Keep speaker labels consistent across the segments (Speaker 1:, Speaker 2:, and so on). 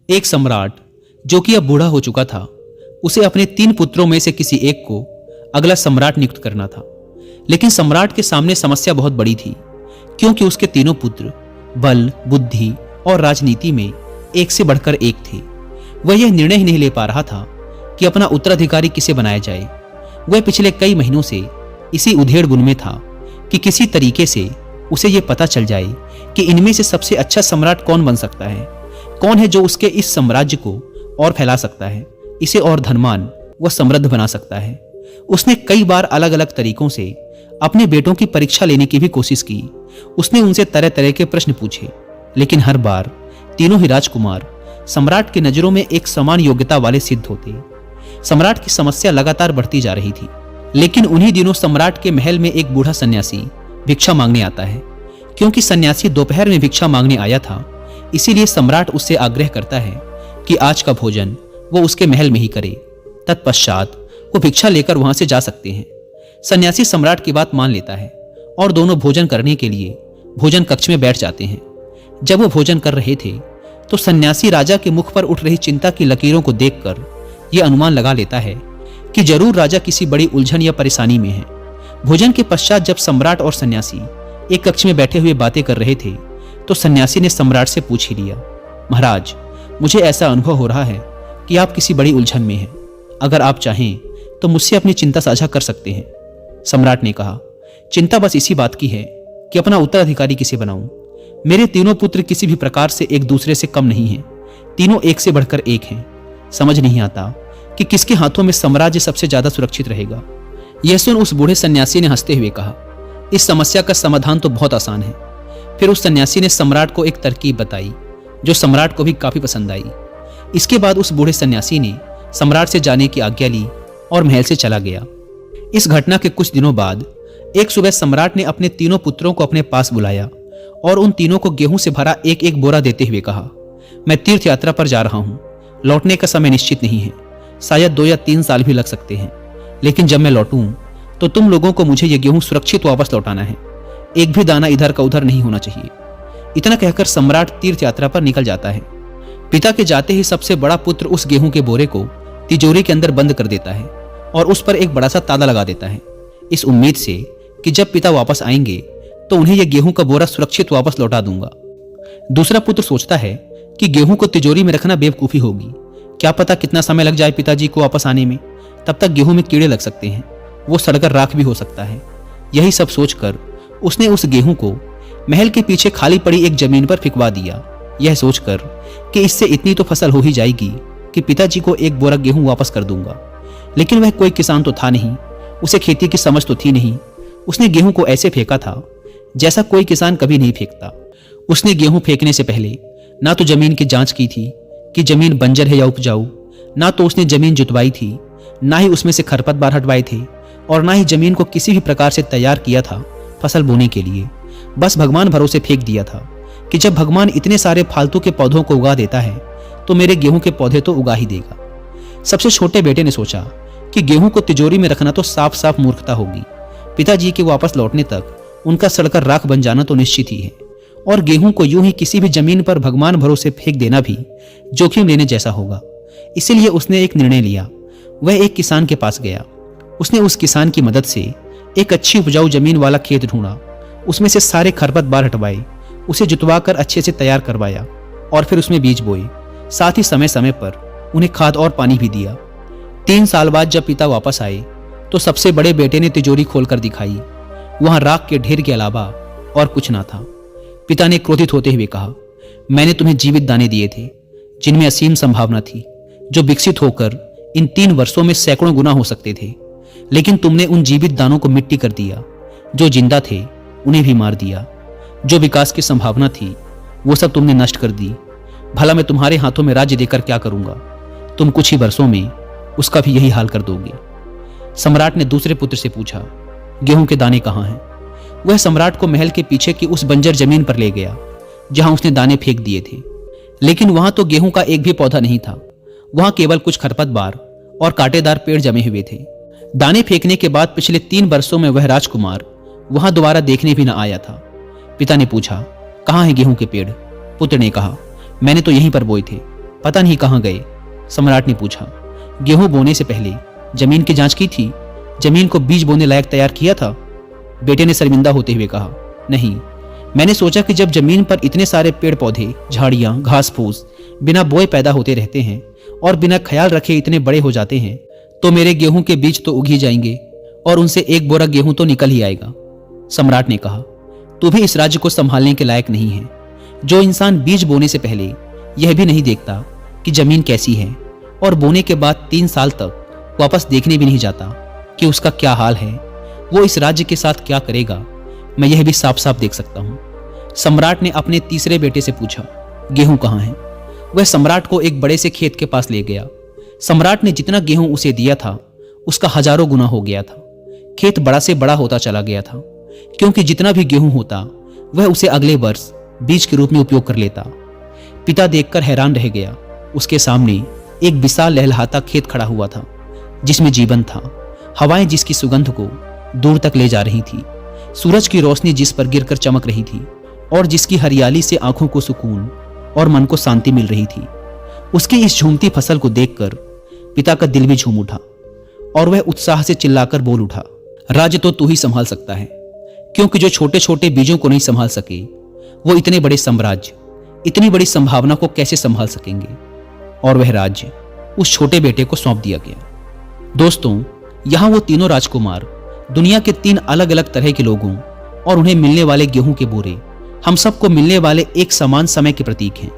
Speaker 1: एक सम्राट जो कि अब बूढ़ा हो चुका था, उसे अपने 3 पुत्रों में से किसी एक को अगला सम्राट नियुक्त करना था। लेकिन सम्राट के सामने समस्या बहुत बड़ी थी, क्योंकि उसके तीनों पुत्र बल, बुद्धि और राजनीति में एक से बढ़कर एक थे। वह यह निर्णय ही नहीं ले पा रहा था कि अपना उत्तराधिकारी किसे बनाया जाए। वह पिछले कई महीनों से इसी उधेड़-बुन में था कि किसी तरीके से उसे यह पता चल जाए कि इनमें से सबसे अच्छा सम्राट कौन बन सकता है, कौन है जो उसके इस साम्राज्य को और फैला सकता है, इसे और धनवान व समृद्ध बना सकता है। उसने कई बार अलग अलग तरीकों से अपने बेटों की परीक्षा लेने की भी कोशिश की। उसने उनसे तरह तरह के प्रश्न पूछे, लेकिन हर बार तीनों ही राजकुमार सम्राट की नजरों में एक समान योग्यता वाले सिद्ध होते। सम्राट की समस्या लगातार बढ़ती जा रही थी। लेकिन उन्हीं दिनों सम्राट के महल में एक बूढ़ा सन्यासी भिक्षा मांगने आता है। क्योंकि सन्यासी दोपहर में भिक्षा मांगने आया था, इसीलिए सम्राट उससे आग्रह करता है कि आज का भोजन वो उसके महल में ही करे। तत्पश्चात वो भिक्षा लेकर वहां से जा सकते हैं। सन्यासी सम्राट की बात मान लेता है और दोनों भोजन करने के लिए भोजन कक्ष में बैठ जाते हैं। जब वो भोजन कर रहे थे तो सन्यासी राजा के मुख पर उठ रही चिंता की लकीरों को देखकर यह अनुमान लगा लेता है कि जरूर राजा किसी बड़ी उलझन या परेशानी में है। भोजन के पश्चात जब सम्राट और सन्यासी एक कक्ष में बैठे हुए बातें कर रहे थे तो सन्यासी ने सम्राट से पूछ ही लिया, महाराज, मुझे ऐसा अनुभव हो रहा है कि आप किसी बड़ी उलझन में हैं। अगर आप चाहें तो मुझसे अपनी चिंता साझा कर सकते हैं। सम्राट ने कहा, चिंता बस इसी बात की है कि अपना उत्तराधिकारी किसे बनाऊं। मेरे तीनों पुत्र किसी भी प्रकार से एक दूसरे से कम नहीं हैं। तीनों एक से बढ़कर एक हैं। समझ नहीं आता कि किसके हाथों में साम्राज्य सबसे ज्यादा सुरक्षित रहेगा। यह सुन उस बूढ़े सन्यासी ने हंसते हुए कहा, इस समस्या का समाधान तो बहुत आसान है। फिर उस सन्यासी ने सम्राट को एक तरकीब बताई जो सम्राट को भी काफी पसंद आई। इसके बाद उस बूढ़े सन्यासी ने सम्राट से जाने की आज्ञा ली और महल से चला गया। इस घटना के कुछ दिनों बाद एक सुबह सम्राट ने अपने तीनों पुत्रों को अपने पास बुलाया और उन तीनों को गेहूं से भरा एक एक बोरा देते हुए कहा, मैं तीर्थ यात्रा पर जा रहा हूं। लौटने का समय निश्चित नहीं है, शायद 2 या 3 साल भी लग सकते हैं। लेकिन जब मैं लौटूं तो तुम लोगों को मुझे यह गेहूं सुरक्षित वापस लौटाना है। एक भी दाना इधर का उधर नहीं होना चाहिए। इतना कहकर सम्राट तीर्थ यात्रा पर निकल जाता है। पिता के जाते ही सबसे बड़ा पुत्र उस गेहूं के बोरे को तिजोरी के अंदर बंद कर देता है और उस पर एक बड़ा सा ताला लगा देता है, इस उम्मीद से कि जब पिता वापस आएंगे तो उन्हें यह गेहूं का बोरा सुरक्षित वापस लौटा दूंगा। दूसरा पुत्र सोचता है कि गेहूं को तिजोरी में रखना बेवकूफी होगी। क्या पता कितना समय लग जाए पिताजी को वापस आने में। तब तक गेहूं में कीड़े लग सकते हैं, वो सड़कर राख भी हो सकता है। यही सब सोचकर उसने उस गेहूं को महल के पीछे खाली पड़ी एक जमीन पर फिकवा दिया, यह सोचकर कि इससे इतनी तो फसल हो ही जाएगी कि पिताजी को एक बोरा गेहूं वापस कर दूंगा। लेकिन वह कोई किसान तो था नहीं, उसे खेती की समझ तो थी नहीं। उसने गेहूं को ऐसे फेंका था जैसा कोई किसान कभी नहीं फेंकता। उसने गेहूं फेंकने से पहले ना तो जमीन की जांच की थी कि जमीन बंजर है या उपजाऊ, ना तो उसने जमीन जुतवाई थी, ना ही उसमें से खरपतवार हटवाए थे, और ना ही जमीन को किसी भी प्रकार से तैयार किया था फसल बोने के लिए। बस भगवान भरोसे फेंक दिया था कि जब भगवान इतने सारे फालतू के पौधों को उगा देता है तो मेरे गेहूं के पौधे तो उगा ही देगा। सबसे छोटे बेटे ने सोचा कि गेहूं को तिजोरी में रखना तो साफ साफ मूर्खता होगी। पिताजी के वापस लौटने तक उनका सड़कर राख बन जाना तो निश्चित ही है, और गेहूं को यूं ही किसी भी जमीन पर भगवान भरोसे फेंक देना भी जोखिम लेने जैसा होगा। इसीलिए उसने एक निर्णय लिया। वह एक किसान के पास गया। उसने उस किसान की मदद से एक अच्छी उपजाऊ जमीन वाला खेत ढूंढा, उसमें से सारे खरपतवार हटवाए, उसे जुतवाकर अच्छे से तैयार करवाया और फिर उसमें बीज बोए। साथ ही समय समय पर उन्हें खाद और पानी भी दिया। 3 साल बाद जब पिता वापस आए तो सबसे बड़े बेटे ने तिजोरी खोलकर दिखाई। वहां राख के ढेर के अलावा और कुछ ना था। पिता ने क्रोधित होते हुए कहा, मैंने तुम्हें जीवित दाने दिए थे जिनमें असीम संभावना थी, जो विकसित होकर इन 3 वर्षों में सैकड़ों गुना हो सकते थे। लेकिन तुमने उन जीवित दानों को मिट्टी कर दिया। जो जिंदा थे उन्हें भी मार दिया। जो विकास की संभावना थी वो सब तुमने नष्ट कर दी। भला मैं तुम्हारे हाथों में राज्य देकर क्या करूंगा? तुम कुछ ही वर्षों में उसका भी यही हाल कर दोगे। सम्राट ने दूसरे पुत्र से पूछा, गेहूं के दाने कहाँ हैं? वह सम्राट को महल के पीछे की उस बंजर जमीन पर ले गया जहां उसने दाने फेंक दिए थे। लेकिन वहां तो गेहूं का एक भी पौधा नहीं था। वहां केवल कुछ खरपतवार और कांटेदार पेड़ जमे हुए थे। दाने फेंकने के बाद पिछले 3 वर्षों में वह राजकुमार वहां दोबारा देखने भी न आया था। पिता ने पूछा, कहाँ है गेहूं के पेड़? पुत्र ने कहा, मैंने तो यहीं पर बोए थे। पता नहीं कहाँ गए, सम्राट ने पूछा। गेहूं बोने से पहले जमीन की जांच की थी? जमीन को बीज बोने लायक तैयार किया था? बेटे ने शर्मिंदा होते हुए कहा। नहीं, मैंने सोचा कि जब जमीन पर इतने सारे पेड़ पौधे, झाड़ियां, घास फूस बिना बोए पैदा होते रहते हैं और बिना ख्याल रखे इतने बड़े हो जाते हैं, तो मेरे गेहूं के बीज तो उग ही जाएंगे और उनसे एक बोरा गेहूं तो निकल ही आएगा। सम्राट ने कहा, तू भी इस राज्य को संभालने के लायक नहीं है। जो इंसान बीज बोने से पहले यह भी नहीं देखता कि जमीन कैसी है और बोने के बाद 3 साल तक वापस देखने भी नहीं जाता कि उसका क्या हाल है, वो इस राज्य के साथ क्या करेगा, मैं यह भी साफ साफ देख सकता हूं। सम्राट ने अपने तीसरे बेटे से पूछा, गेहूं कहाँ है? वह सम्राट को एक बड़े से खेत के पास ले गया। सम्राट ने जितना गेहूं उसे दिया था उसका हजारों गुना हो गया था। खेत बड़ा से बड़ा होता चला गया था, क्योंकि जितना भी गेहूं होता वह उसे अगले वर्ष बीज के रूप में उपयोग कर लेता। पिता देखकर हैरान रह गया। उसके सामने एक विशाल लहलहाता खेत खड़ा हुआ था, जिसमें जीवन था। हवाएं जिसकी सुगंध को दूर तक ले जा रही थी, सूरज की रोशनी जिस पर गिरकर चमक रही थी और जिसकी हरियाली से आंखों को सुकून और मन को शांति मिल रही थी। उसकी इस झूमती फसल को देखकर पिता का दिल भी झूम उठा और वह उत्साह से चिल्लाकर बोल उठा, राज्य तो तू ही संभाल सकता है, क्योंकि जो छोटे छोटे बीजों को नहीं संभाल सके वो इतने बड़े साम्राज्य, इतनी बड़ी संभावना को कैसे संभाल सकेंगे। और वह राज्य उस छोटे बेटे को सौंप दिया गया। दोस्तों, यहां वो तीनों राजकुमार दुनिया के 3 अलग अलग तरह के लोगों और उन्हें मिलने वाले गेहूं के बोरे, हम सबको मिलने वाले एक समान समय के प्रतीक हैं।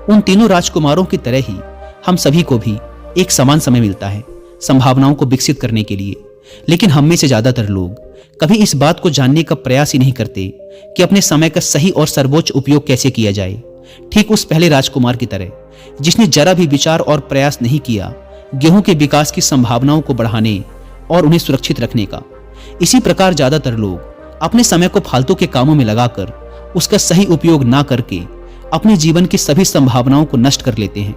Speaker 1: उन तीनों राजकुमारों की तरह ही हम सभी को भी एक समान समय मिलता है संभावनाओं को विकसित करने के लिए। लेकिन हम में से ज्यादातर लोग कभी इस बात को जानने का प्रयास ही नहीं करते कि अपने समय का सही और सर्वोच्च उपयोग कैसे किया जाए। ठीक उस पहले राजकुमार की तरह, जिसने जरा भी विचार और प्रयास नहीं किया गेहूं के विकास की संभावनाओं को बढ़ाने और उन्हें सुरक्षित रखने का। इसी प्रकार ज्यादातर लोग अपने समय को फालतू के कामों में लगाकर उसका सही उपयोग ना करके अपने जीवन की सभी संभावनाओं को नष्ट कर लेते हैं,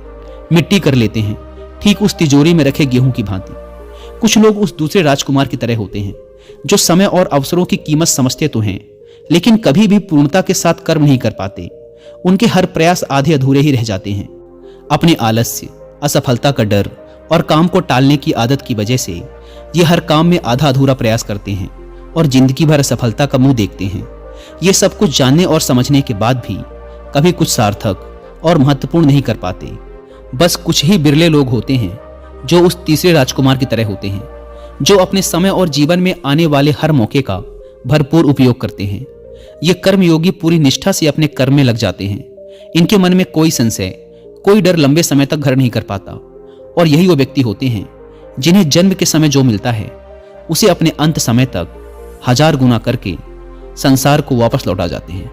Speaker 1: मिट्टी कर लेते हैं, ठीक उस तिजोरी में रखे गेहूं की भांति। कुछ लोग उस दूसरे राजकुमार की तरह होते हैं, जो समय और अवसरों की कीमत समझते तो हैं, लेकिन कभी भी पूर्णता के साथ कर्म नहीं कर पाते। उनके हर प्रयास आधे अधूरे ही रह जाते हैं। अपने आलस्य, असफलता का डर और काम को टालने की आदत की वजह से ये हर काम में आधा अधूरा प्रयास करते हैं और जिंदगी भर असफलता का मुंह देखते हैं। ये सब कुछ जानने और समझने के बाद भी कभी कुछ सार्थक और महत्वपूर्ण नहीं कर पाते। बस कुछ ही बिरले लोग होते हैं जो उस तीसरे राजकुमार की तरह होते हैं, जो अपने समय और जीवन में आने वाले हर मौके का भरपूर उपयोग करते हैं। ये कर्मयोगी पूरी निष्ठा से अपने कर्म में लग जाते हैं। इनके मन में कोई संशय, कोई डर लंबे समय तक घर नहीं कर पाता। और यही वो व्यक्ति होते हैं जिन्हें जन्म के समय जो मिलता है उसे अपने अंत समय तक 1000 गुना करके संसार को वापस लौटा जाते हैं।